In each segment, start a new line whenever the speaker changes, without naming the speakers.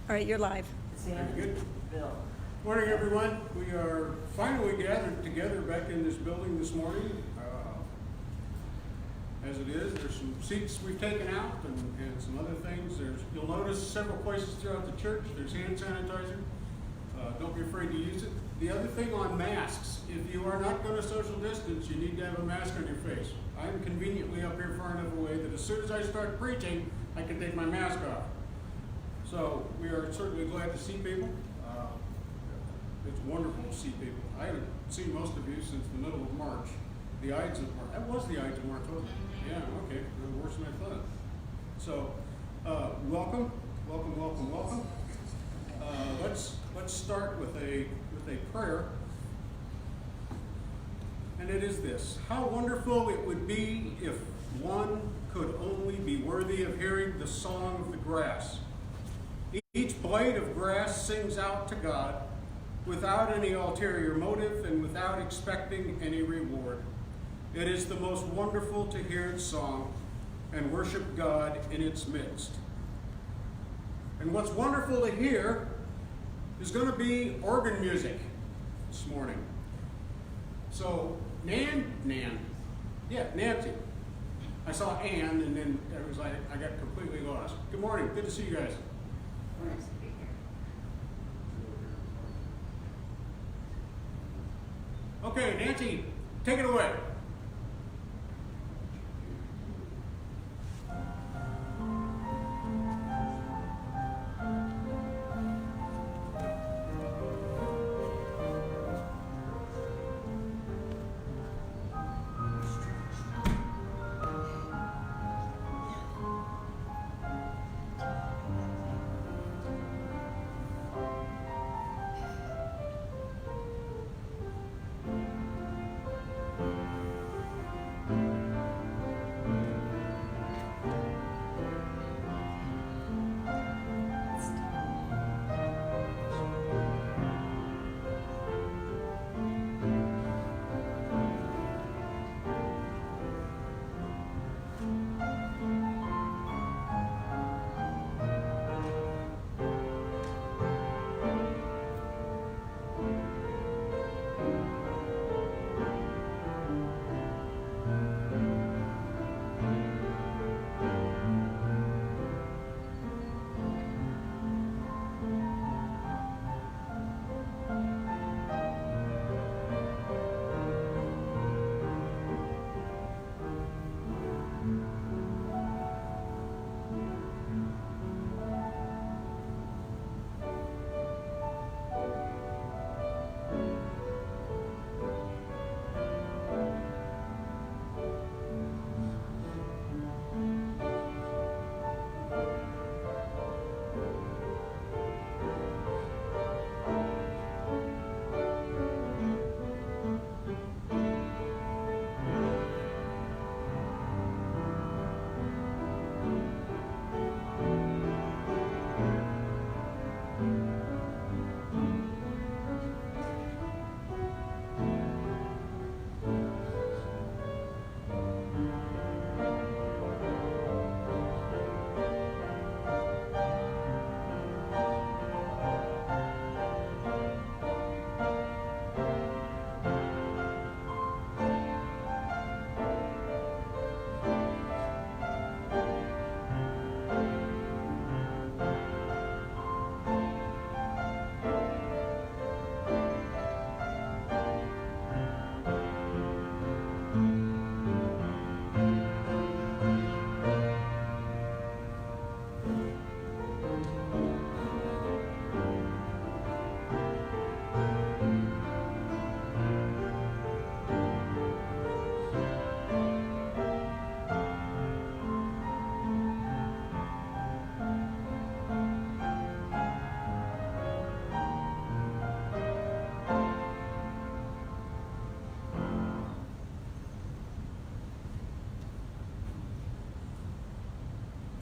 All right, you're live.
Sam,
Good.
Bill.
Morning, everyone. We are finally gathered together back in this building this morning. As it is, there's some seats we've taken out and some other things. You'll notice several places throughout the church, there's hand sanitizer. Don't be afraid to use it. The other thing on masks, if you are not going to social distance, you need to have a mask on your face. I'm conveniently up here far enough away that as soon as I start preaching, I can take my mask off. So we are certainly glad to see people. It's wonderful to see people. I haven't seen most of you since the middle of March. The Ides of March. That was the Ides of March, wasn't it? Yeah, okay. Worse than I thought. So, welcome. Let's start with a prayer. And it is this: how wonderful it would be if one could only be worthy of hearing the song of the grass. Each blade of grass sings out to God without any ulterior motive and without expecting any reward. It is the most wonderful to hear its song and worship God in its midst. And what's wonderful to hear is going to be organ music this morning. So, Nancy. I saw Ann, and then I got completely lost. Good morning. Good to see you guys.
Nice to be here.
Okay, Nancy, take it away.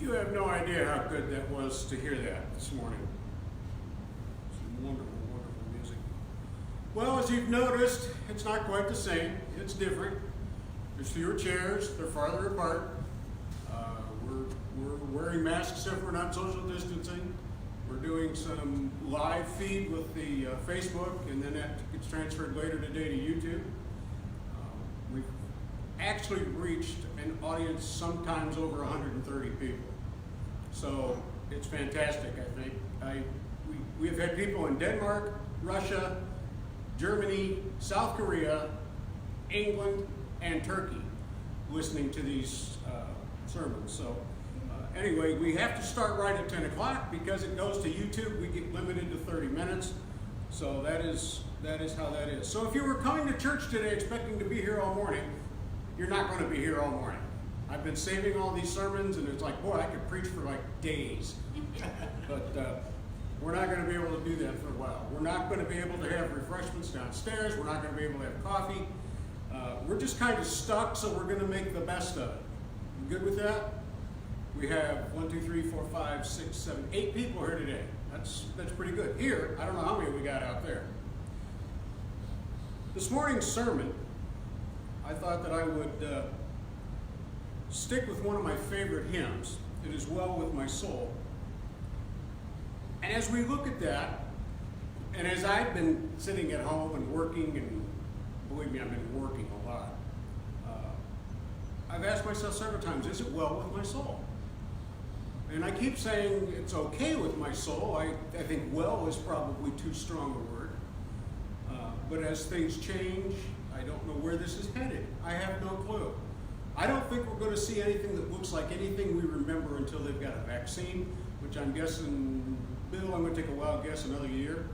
You have no idea how good that was to hear that this morning. Some wonderful, wonderful music. Well, as you've noticed, it's not quite the same. It's different. There's fewer chairs. They're farther apart. We're wearing masks if we're not social distancing. We're doing doing some live feed with the Facebook, and then that gets transferred later today to YouTube. We've actually reached an audience sometimes over 130 people. So it's fantastic, I think. We've had people in Denmark, Russia, Germany, South Korea, England, and Turkey listening to these sermons. So anyway, we have to start right at 10 o'clock because it goes to YouTube. We get limited to 30 minutes. So that is how that is. So if you were coming to church today expecting to be here all morning, you're not going to be here all morning. I've been saving all these sermons, and it's like, boy, I could preach for like days. But we're not going to be able to do that for a while. We're not going to be able to have refreshments downstairs. We're not going to be able to have coffee. We're just kind of stuck, so we're going to make the best of it. You good with that? We have 8 people here today. That's pretty good. Here, I don't know how many we got out there. This morning's sermon, I thought that I would stick with one of my favorite hymns. It is Well With My Soul. And as we look at that, and as I've been sitting at home and working, and believe me, I've been working a lot, I've asked myself several times, is it well with my soul? And I keep saying it's okay with my soul. I think well is probably too strong a word. But as things change, I don't know where this is headed. I have no clue. I don't think we're going to see anything that looks like anything we remember until they've got a vaccine, which I'm guessing, Bill, I'm going to take a wild guess, another year.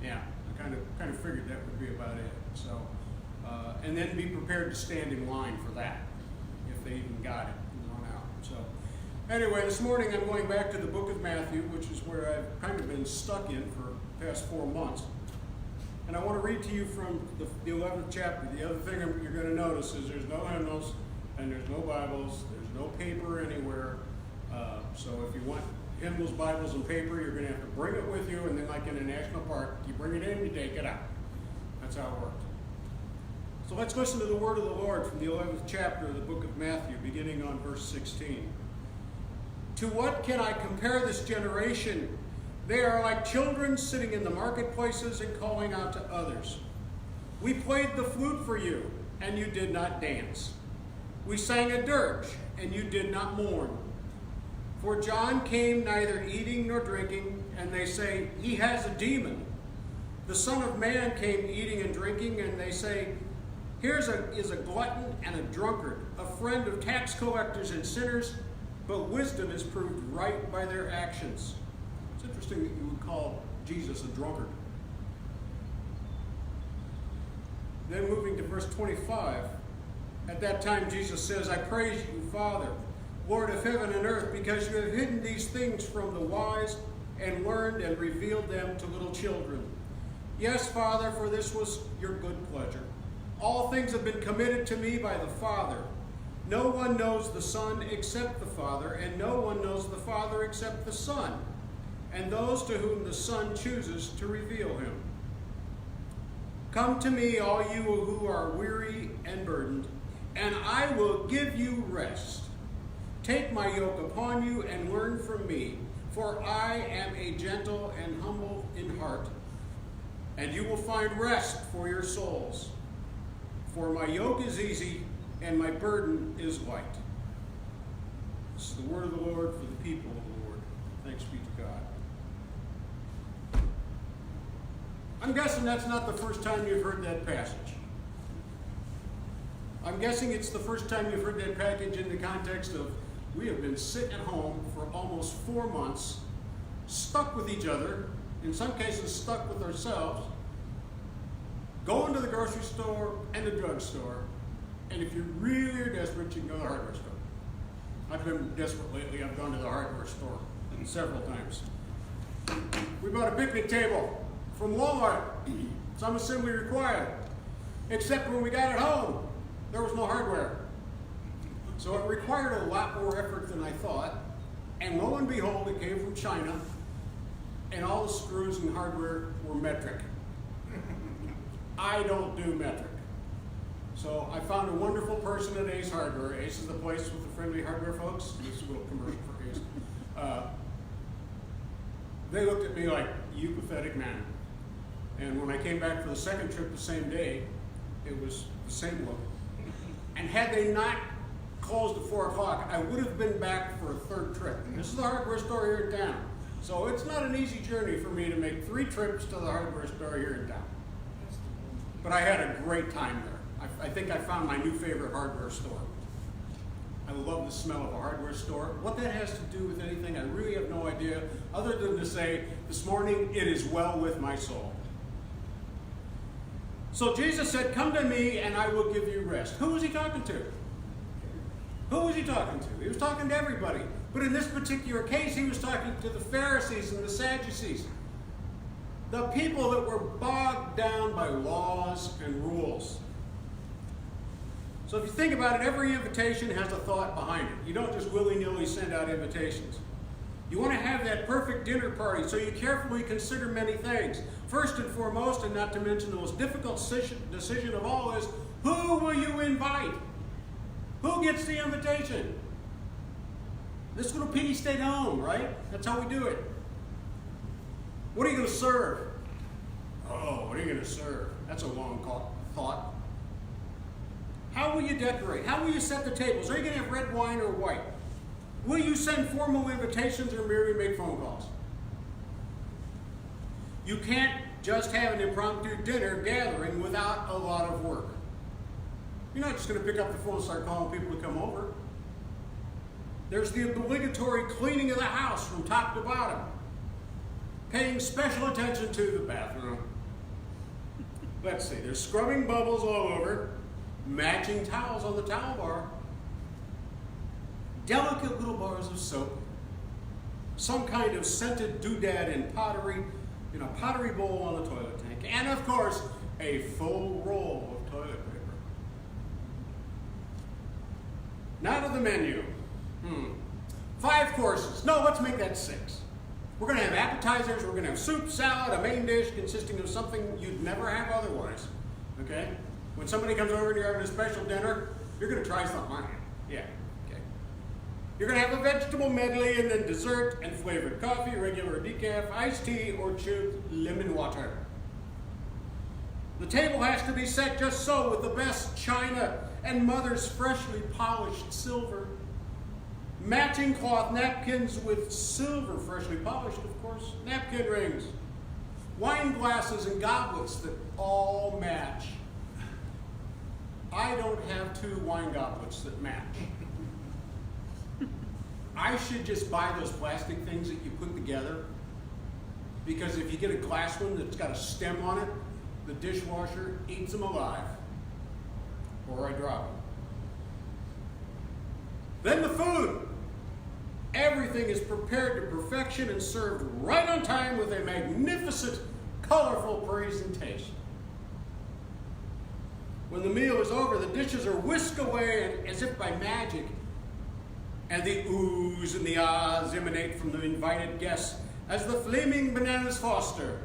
Yeah, I kind of figured that would be about it. So, and then be prepared to stand in line for that, if they even got it and run out. So, anyway, this morning I'm going back to the book of Matthew, which is where I've kind of been stuck in for the past 4 months. And I want to read to you from the 11th chapter. The other thing you're going to notice is there's no hymnals, and there's no Bibles, there's no paper anywhere. So if you want hymnals, Bibles, and paper, you're going to have to bring it with you, and then like in a national park, you bring it in, you take it out. That's how it works. So let's listen to the word of the Lord from the 11th chapter of the book of Matthew, beginning on verse 16. To what can I compare this generation? They are like children sitting in the marketplaces and calling out to others. We played the flute for you, and you did not dance. We sang a dirge, and you did not mourn. For John came neither eating nor drinking, and they say, he has a demon. The Son of Man came eating and drinking, and they say, here is a glutton and a drunkard, a friend of tax collectors and sinners, but wisdom is proved right by their actions. It's interesting that you would call Jesus a drunkard. Then moving to verse 25, at that time Jesus says, I praise you, Father, Lord of heaven and earth, because you have hidden these things from the wise and learned and revealed them to little children. Yes, Father, for this was your good pleasure. All things have been committed to me by the Father. No one knows the Son except the Father, and no one knows the Father except the Son, and those to whom the Son chooses to reveal him. Come to me, all you who are weary and burdened, and I will give you rest. Take my yoke upon you and learn from me, for I am a gentle and humble in heart, and you will find rest for your souls. For my yoke is easy and my burden is light. This is the word of the Lord for the people of the Lord. Thanks be to God. I'm guessing that's not the first time you've heard that passage. I'm guessing it's the first time you've heard that passage in the context of we have been sitting at home for almost 4 months, stuck with each other, in some cases stuck with ourselves, going to the grocery store and the drugstore, and if you really are desperate, you can go to the hardware store. I've been desperate lately. I've gone to the hardware store several times. We bought a picnic table from Walmart. Some assembly required. Except when we got it home, there was no hardware. So it required a lot more effort than I thought. And lo and behold, it came from China, and all the screws and hardware were metric. I don't do metric. So I found a wonderful person at Ace Hardware. Ace is the place with the friendly hardware folks. This is a little commercial for Ace. They looked at me like, you pathetic man. And when I came back for the second trip the same day, it was the same look. And had they not closed at 4 o'clock, I would have been back for a third trip. And this is the hardware store here in town. So it's not an easy journey for me to make 3 trips to the hardware store here in town. But I had a great time there. I think I found my new favorite hardware store. I love the smell of a hardware store. What that has to do with anything, I really have no idea, other than to say, this morning, it is well with my soul. So Jesus said, come to me and I will give you rest. Who was he talking to? Who was he talking to? He was talking to everybody. But in this particular case, he was talking to the Pharisees and the Sadducees. The people that were bogged down by laws and rules. So if you think about it, every invitation has a thought behind it. You don't just willy-nilly send out invitations. You want to have that perfect dinner party, so you carefully consider many things. First and foremost, and not to mention the most difficult decision of all, is who will you invite? Who gets the invitation? This little piggy stayed home, right? That's how we do it. What are you going to serve? Oh, what are you going to serve? That's a long thought. How will you decorate? How will you set the tables? Are you going to have red wine or white? Will you send formal invitations or merely make phone calls? You can't just have an impromptu dinner gathering without a lot of work. You're not just going to pick up the phone and start calling people to come over. There's the obligatory cleaning of the house from top to bottom. Paying special attention to the bathroom. Let's see, there's scrubbing bubbles all over, matching towels on the towel bar, delicate little bars of soap, some kind of scented doodad in a pottery bowl on the toilet tank, and of course, a full roll of toilet paper. Now to the menu. 5 courses. No, let's make that 6. We're going to have appetizers, we're going to have soup, salad, a main dish consisting of something you'd never have otherwise. Okay? When somebody comes over and you're having a special dinner, you're going to try something, aren't you? Yeah. Okay. You're going to have a vegetable medley and then dessert and flavored coffee, regular decaf, iced tea, or chilled lemon water. The table has to be set just so with the best china and mother's freshly polished silver. Matching cloth napkins with silver, freshly polished, of course, napkin rings, wine glasses and goblets that all match. I don't have 2 wine goblets that match. I should just buy those plastic things that you put together, because if you get a glass one that's got a stem on it, the dishwasher eats them alive, or I drop them. Then the food. Everything is prepared to perfection and served right on time with a magnificent, colorful presentation. When the meal is over, the dishes are whisked away as if by magic, and the oohs and the ahs emanate from the invited guests as the flaming bananas Foster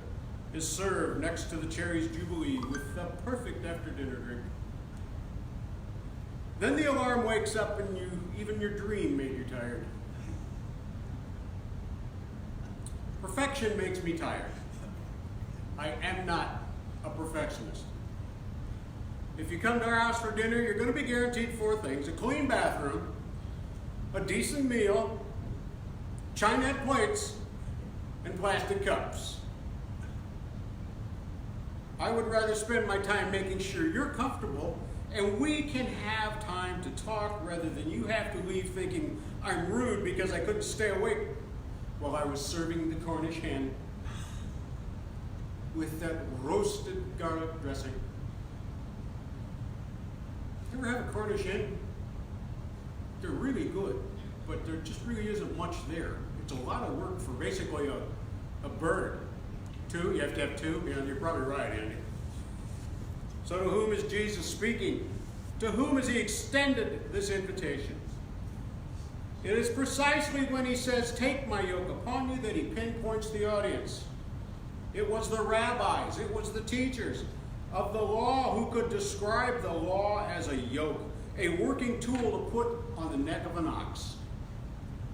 is served next to the cherries Jubilee with the perfect after-dinner drink. Then the alarm wakes up and even your dream made you tired. Perfection makes me tired. I am not a perfectionist. If you come to our house for dinner, you're going to be guaranteed 4 things: a clean bathroom, a decent meal, Chinette plates, and plastic cups. I would rather spend my time making sure you're comfortable and we can have time to talk rather than you have to leave thinking I'm rude because I couldn't stay awake while I was serving the Cornish hen with that roasted garlic dressing. You ever have a Cornish hen? They're really good, but there just really isn't much there. It's a lot of work for basically a bird. 2? You have to have 2? Yeah, you're probably right, Andy. So to whom is Jesus speaking? To whom has he extended this invitation? It is precisely when he says, "Take my yoke upon you," that he pinpoints the audience. It was the rabbis, it was the teachers of the law who could describe the law as a yoke, a working tool to put on the neck of an ox.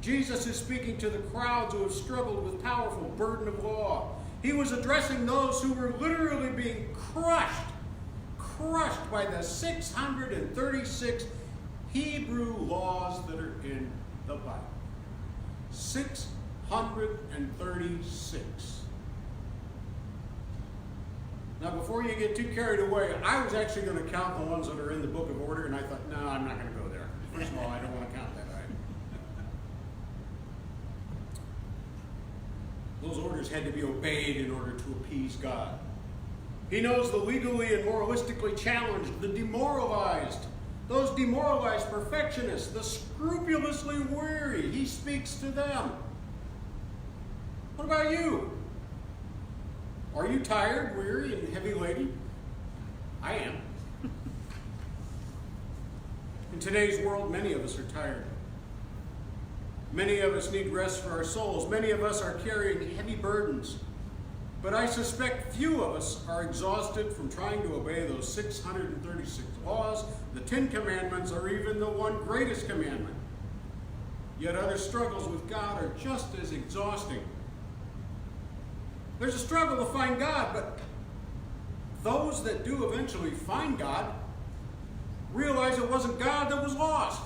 Jesus is speaking to the crowds who have struggled with powerful burden of law. He was addressing those who were literally being crushed by the 636 Hebrew laws that are in the Bible. 636. Now, before you get too carried away, I was actually going to count the ones that are in the book of order, and I thought, no, I'm not going to go there. First of all, I don't want to count that item. Those orders had to be obeyed in order to appease God. He knows the legally and moralistically challenged, the demoralized, those demoralized perfectionists, the scrupulously weary. He speaks to them. What about you? Are you tired, weary, and heavy laden? I am. In today's world, many of us are tired. Many of us need rest for our souls. Many of us are carrying heavy burdens. But I suspect few of us are exhausted from trying to obey those 636 laws, the 10 commandments, or even the one greatest commandment. Yet other struggles with God are just as exhausting. There's a struggle to find God, but those that do eventually find God realize it wasn't God that was lost.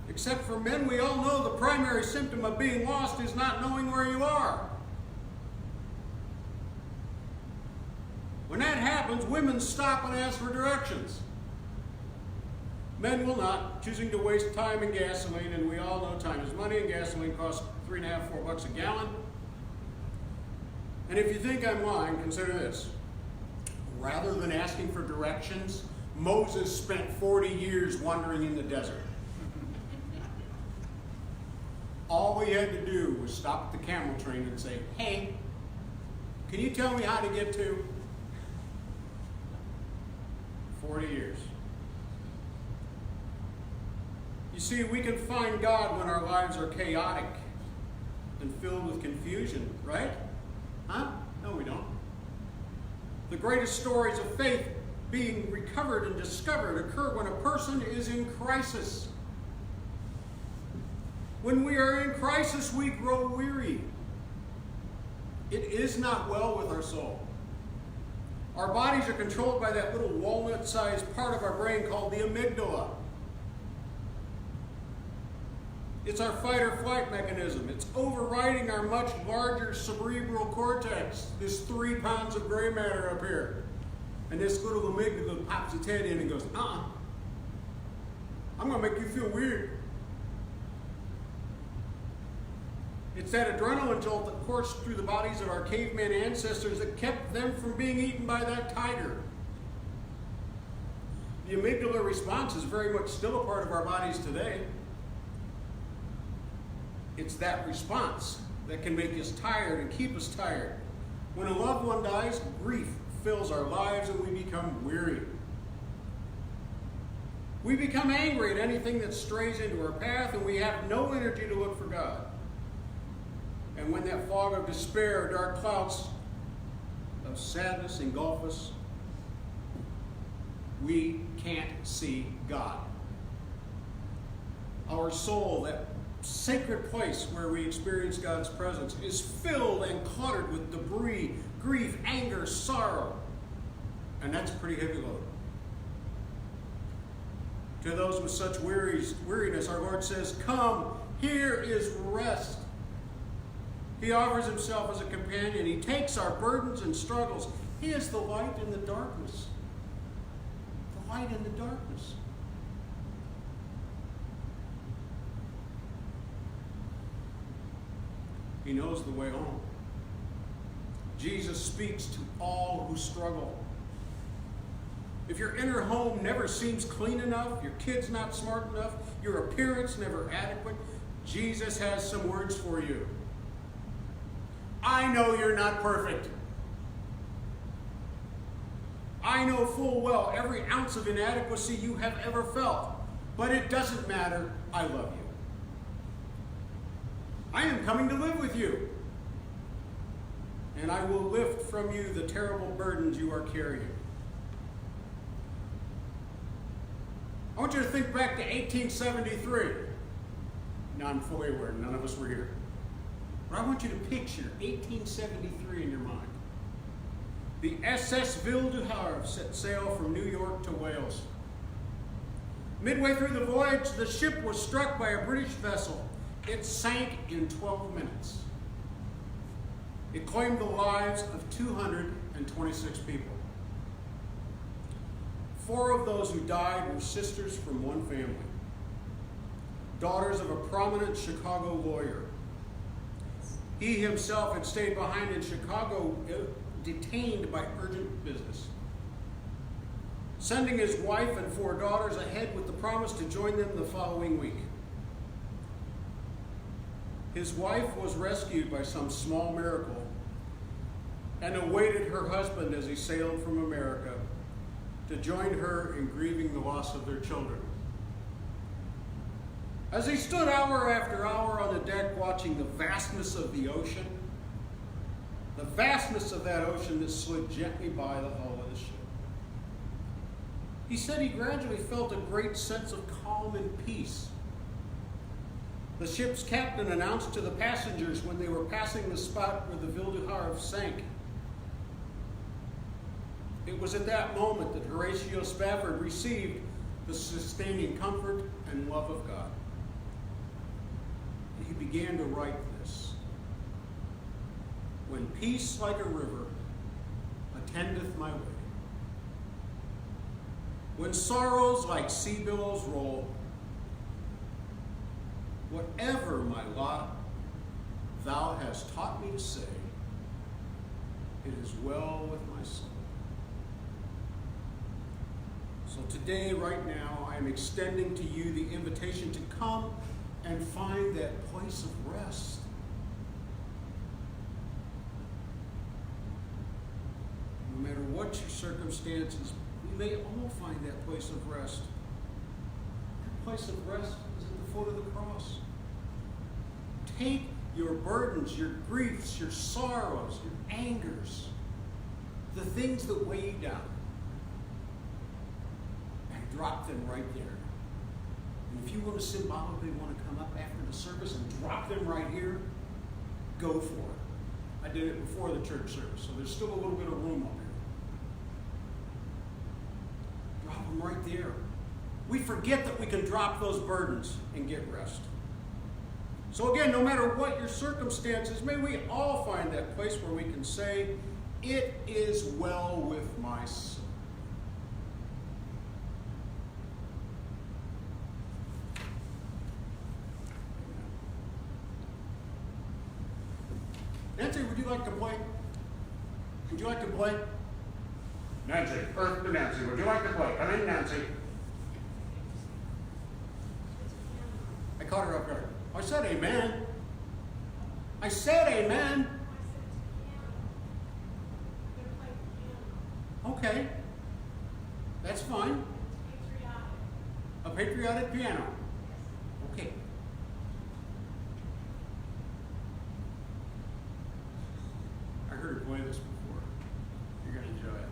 Except for men, we all know the primary symptom of being lost is not knowing where you are. When that happens, women stop and ask for directions. Men will not, choosing to waste time in gasoline, and we all know time is money, and gasoline costs $3.50, $4 a gallon. And if you think I'm lying, consider this. Rather than asking for directions, Moses spent 40 years wandering in the desert. All he had to do was stop at the camel train and say, hey, can you tell me how to get to? 40 years. You see, we can find God when our lives are chaotic and filled with confusion, right? Huh? No, we don't. The greatest stories of faith being recovered and discovered occur when a person is in crisis. When we are in crisis, we grow weary. It is not well with our soul. Our bodies are controlled by that little walnut-sized part of our brain called the amygdala. It's our fight or flight mechanism. It's overriding our much larger cerebral cortex, this 3 pounds of gray matter up here. And this little amygdala pops its head in and goes, I'm going to make you feel weird. It's that adrenaline jolt that coursed through the bodies of our caveman ancestors that kept them from being eaten by that tiger. The amygdala response is very much still a part of our bodies today. It's that response that can make us tired and keep us tired. When a loved one dies, grief fills our lives and we become weary. We become angry at anything that strays into our path, and we have no energy to look for God. And when that fog of despair, dark clouds of sadness engulf us, we can't see God. Our soul, that sacred place where we experience God's presence, is filled and cluttered with debris, grief, anger, sorrow. And that's a pretty heavy load. To those with such weariness, our Lord says, come, here is rest. He offers himself as a companion. He takes our burdens and struggles. He is the light in the darkness. The light in the darkness. He knows the way home. Jesus speaks to all who struggle. If your inner home never seems clean enough, your kid's not smart enough, your appearance never adequate, Jesus has some words for you. I know you're not perfect. I know full well every ounce of inadequacy you have ever felt, but it doesn't matter. I love you. I am coming to live with you, and I will lift from you the terrible burdens you are carrying. I want you to think back to 1873. Now I'm fully aware, none of us were here. But I want you to picture 1873 in your mind. The SS Ville du Havre set sail from New York to Wales. Midway through the voyage, the ship was struck by a British vessel. It sank in 12 minutes. It claimed the lives of 226 people. 4 of those who died were sisters from one family, daughters of a prominent Chicago lawyer. He himself had stayed behind in Chicago, detained by urgent business, sending his wife and 4 daughters ahead with the promise to join them the following week. His wife was rescued by some small miracle and awaited her husband as he sailed from America to join her in grieving the loss of their children. As he stood hour after hour on the deck watching the vastness of the ocean, the vastness of that ocean that slid gently by the hull of the ship, he said he gradually felt a great sense of calm and peace. The ship's captain announced to the passengers when they were passing the spot where the Ville du Havre sank. It was at that moment that Horatio Spafford received the sustaining comfort and love of God. He began to write this. When peace like a river attendeth my way, when sorrows like sea billows roll, whatever my lot, thou hast taught me to say, it is well with my soul. So today, right now, I am extending to you the invitation to come and find that place of rest. No matter what your circumstances, we may all find that place of rest. That place of rest is at the foot of the cross. Take your burdens, your griefs, your sorrows, your angers, the things that weigh you down, and drop them right there. And if you want to symbolically want to come up after the service and drop them right here, go for it. I did it before the church service, so there's still a little bit of room up here. Drop them right there. We forget that we can drop those burdens and get rest. So again, no matter what your circumstances, may we all find that place where we can say, it is well with my soul. Nancy, would you like to play? Would you like to play? Nancy, Earth to Nancy, would you like to play? Come in, Nancy. I caught her up there. I said amen. I said amen. Okay. That's fine. A patriotic piano. Okay. I heard her play this before. You're going to enjoy it.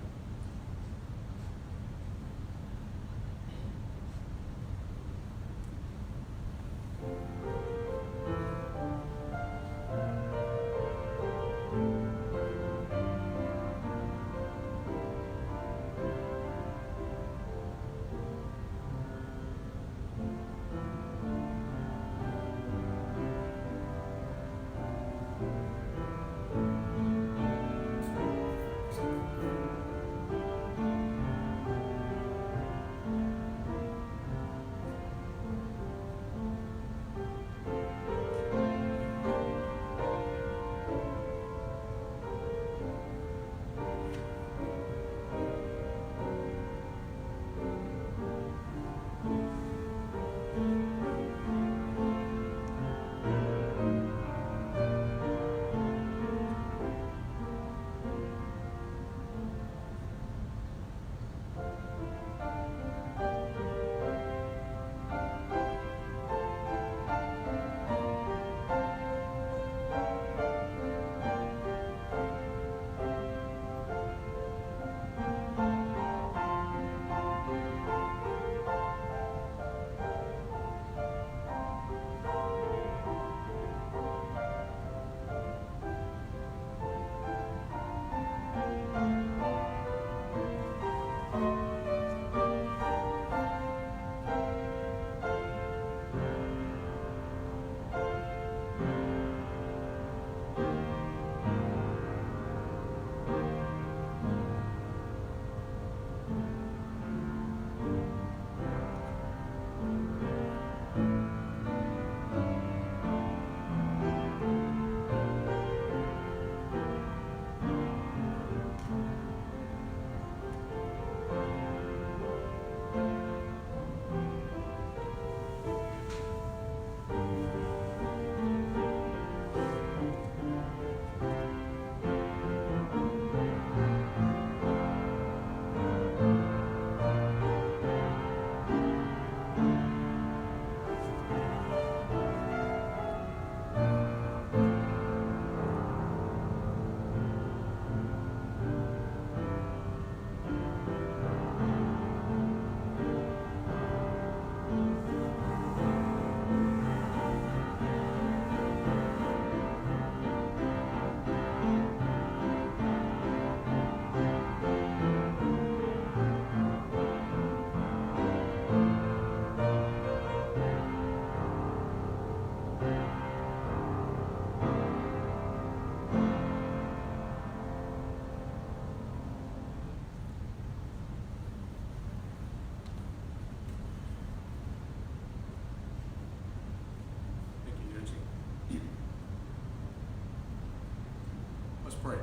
pray.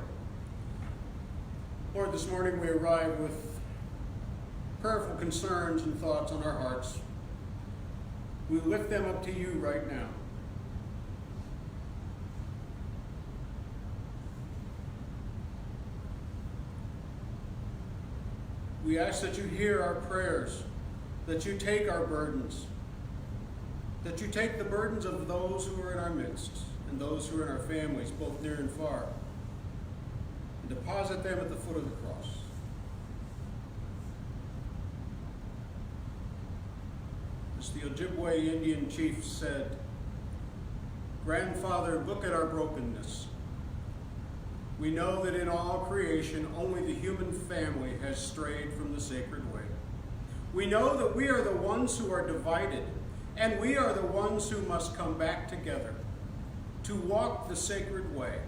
Lord, this morning we arrive with prayerful concerns and thoughts on our hearts. We lift them up to you right now. We ask that you hear our prayers, that you take our burdens, that you take the burdens of those who are in our midst and those who are in our families, both near and far, and deposit them at the foot of the cross. As the Ojibwe Indian chief said, "Grandfather, look at our brokenness. We know that in all creation, only the human family has strayed from the sacred way. We know that we are the ones who are divided, and we are the ones who must come back together to walk the sacred way.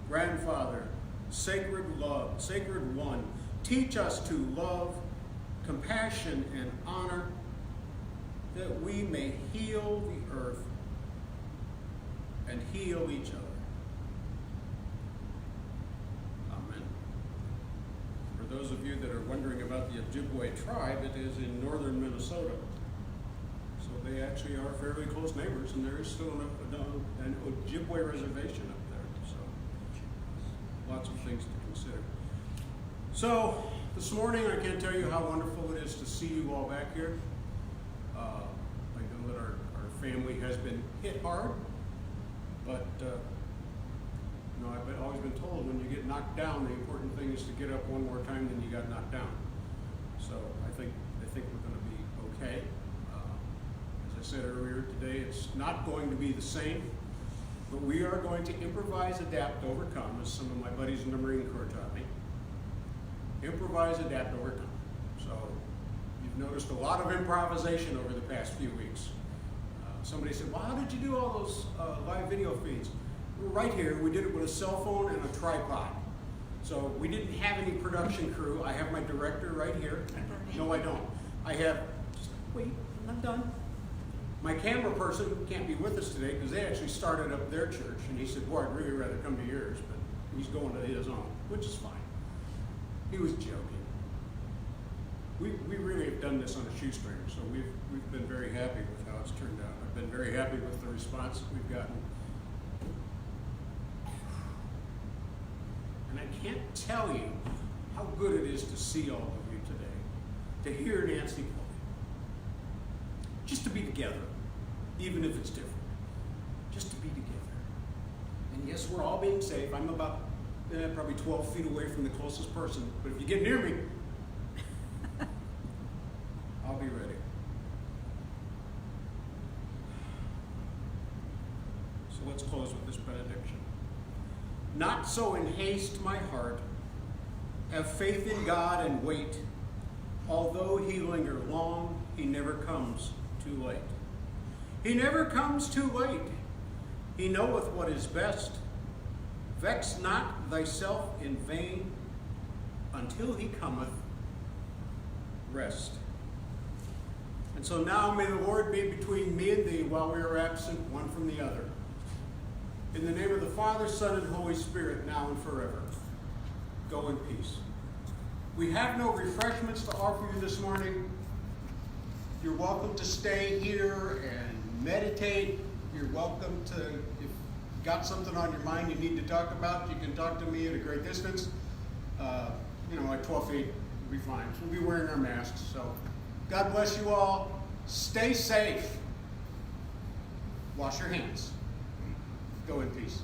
Grandfather, sacred love, sacred one, teach us to love, compassion, and honor, that we may heal the earth and heal each other." For those of you that are wondering about the Ojibwe tribe, it is in northern Minnesota. So they actually are fairly close neighbors, and there is still an Ojibwe reservation up there. So lots of things to consider. So this morning, I can't tell you how wonderful it is to see you all back here. I know that our family has been hit hard, but I've always been told when you get knocked down, the important thing is to get up one more time than you got knocked down. So I think we're going to be okay. As I said earlier today, it's not going to be the same, but we are going to improvise, adapt, overcome, as some of my buddies in the Marine Corps taught me. Improvise, adapt, overcome. So you've noticed a lot of improvisation over the past few weeks. Somebody said, "Well, how did you do all those live video feeds?" Right here, we did it with a cell phone and a tripod. So we didn't have any production crew. I have my director right here. No, I don't. Wait, I'm not done. My camera person can't be with us today because they actually started up their church, and he said, "Boy, I'd really rather come to yours," but he's going to his own, which is fine. He was joking. We really have done this on a shoestring, so we've been very happy with how it's turned out. I've been very happy with the response that we've gotten. And I can't tell you how good it is to see all of you today, to hear Nancy play, just to be together, even if it's different, just to be together. And yes, we're all being safe. I'm about probably 12 feet away from the closest person, but if you get near me, I'll be ready. So let's close with this benediction. "Not so in haste, my heart. Have faith in God and wait. Although he linger long, he never comes too late. He never comes too late. He knoweth what is best. Vex not thyself in vain. Until he cometh, rest." And so now may the Lord be between me and thee while we are absent one from the other. In the name of the Father, Son, and Holy Spirit, now and forever. Go in peace. We have no refreshments to offer you this morning. You're welcome to stay here and meditate. You're welcome to, if you've got something on your mind you need to talk about, you can talk to me at a great distance. Like 12 feet will be fine. We'll be wearing our masks. So God bless you all. Stay safe. Wash your hands. Go in peace.